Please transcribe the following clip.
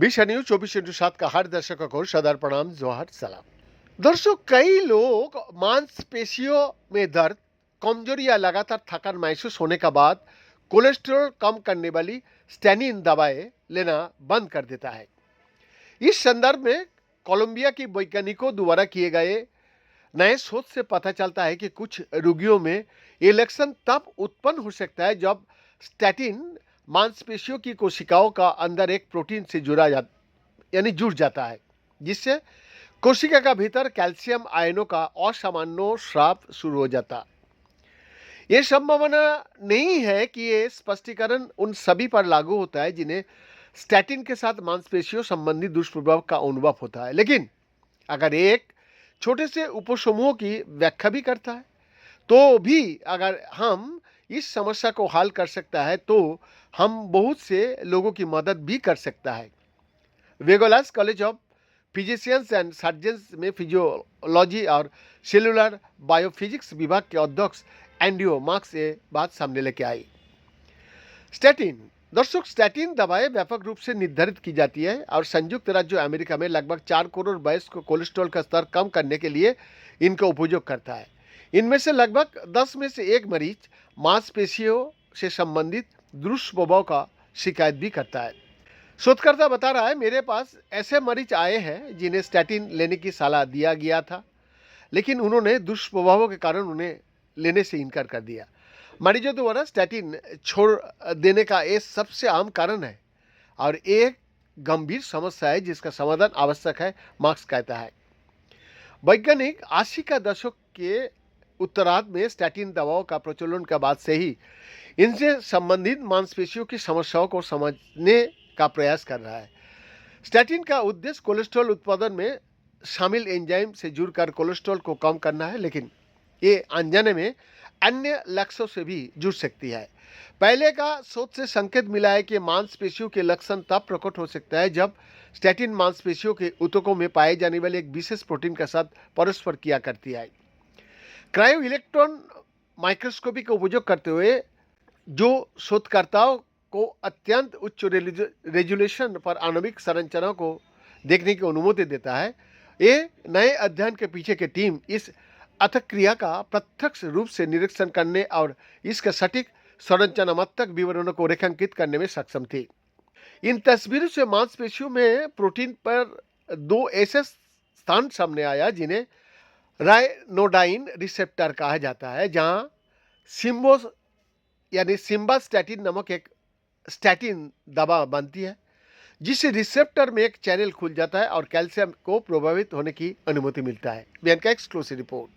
विशा न्यूज 24/7 का हर दर्शकों को सदर प्रणाम, जोहर सलाम। दर्शकों, कई लोग मांसपेशियों में दर्द, कमजोरी या लगातार थकान महसूस होने के बाद कोलेस्ट्रॉल कम करने वाली स्टेनिन दवाएं लेना बंद कर देता है। इस संदर्भ में कोलंबिया की वैज्ञानिकों द्वारा किए गए नए शोध से पता चलता है कि कुछ रोगियों में ये लक्षण तब उत्पन्न हो सकता है जब स्टैटिन मांसपेशियों की कोशिकाओं का अंदर एक प्रोटीन से जुड़ जाता है, जिससे कोशिका का भीतर कैल्शियम आयनों का असामान्य स्राव शुरू हो जाता। ये संभावना नहीं है कि ये स्पष्टीकरण उन सभी पर लागू होता है जिन्हें स्टैटिन के साथ मांसपेशियों संबंधी दुष्प्रभाव का अनुभव होता है, लेकिन अगर एक छोटे से उपसमूह की व्याख्या भी करता है तो भी अगर हम इस समस्या को हल कर सकता है तो हम बहुत से लोगों की मदद भी कर सकता है। वेगोलास college of physicians and surgeons में फिजियोलॉजी और सेलुलर बायोफिजिक्स विभाग के अध्यक्ष एंड्रयू मार्क्स ये बात सामने लेके आई। स्टैटिन दर्शक, स्टैटिन दवाएं व्यापक रूप से निर्धारित की जाती है और संयुक्त राज्य अमेरिका में लगभग 4 करोड़ वयस्क कोलेस्ट्रॉल का स्तर कम करने के लिए इनका उपयोग करता है। इनमें से लगभग 10 में से एक मरीज मांसपेशियों से संबंधित दुष्प्रभाव का शिकायत भी करता है। शोधकर्ता बता रहा है, मेरे पास ऐसे मरीज आए हैं जिन्हें स्टैटिन लेने की सलाह दिया गया था, लेकिन उन्होंने दुष्प्रभावों के कारण उन्हें लेने से इनकार कर दिया। मरीजों द्वारा स्टैटिन छोड़ देने का ये सबसे आम कारण है और एक गंभीर समस्या है जिसका समाधान आवश्यक है, मार्क्स कहता है। वैज्ञानिक 80 का दशक के उत्तरार्ध में स्टैटिन दवाओं का प्रचलन के बाद से ही इनसे संबंधित मांसपेशियों की समस्याओं को समझने का प्रयास कर रहा है। स्टैटिन का उद्देश्य कोलेस्ट्रॉल उत्पादन में शामिल एंजाइम से जुड़कर कोलेस्ट्रॉल को कम करना है, लेकिन ये अनजाने में अन्य लक्ष्यों से भी जुड़ सकती है। पहले का शोध से संकेत मिला है कि मांसपेशियों के लक्षण तब प्रकट हो सकता है जब स्टैटिन मांसपेशियों के ऊतकों में पाए जाने वाले एक विशेष प्रोटीन के साथ परस्पर क्रिया करती है। क्रायो इलेक्ट्रॉन माइक्रोस्कोपी का उपयोग करते हुए जो शोधकर्ताओं को अत्यंत उच्च रेजोल्यूशन पर आणविक संरचनाओं को देखने की अनुमति देता है, ये नए अध्ययन के पीछे की टीम इस अतःक्रिया का प्रत्यक्ष रूप से निरीक्षण करने और इसके सटीक संरचनात्मक विवरणों को रेखांकित करने में सक्षम थी। इन तस्वीरों से मांसपेशियों में प्रोटीन पर 2 ऐसे स्थान सामने आया जिन्हें रायनोडाइन रिसेप्टर कहा जाता है, जहां सिम्बास्टैटिन नामक एक स्टैटिन दवा बनती है, जिससे रिसेप्टर में एक चैनल खुल जाता है और कैल्शियम को प्रभावित होने की अनुमति मिलता है। वीएन का एक्सक्लूसिव रिपोर्ट।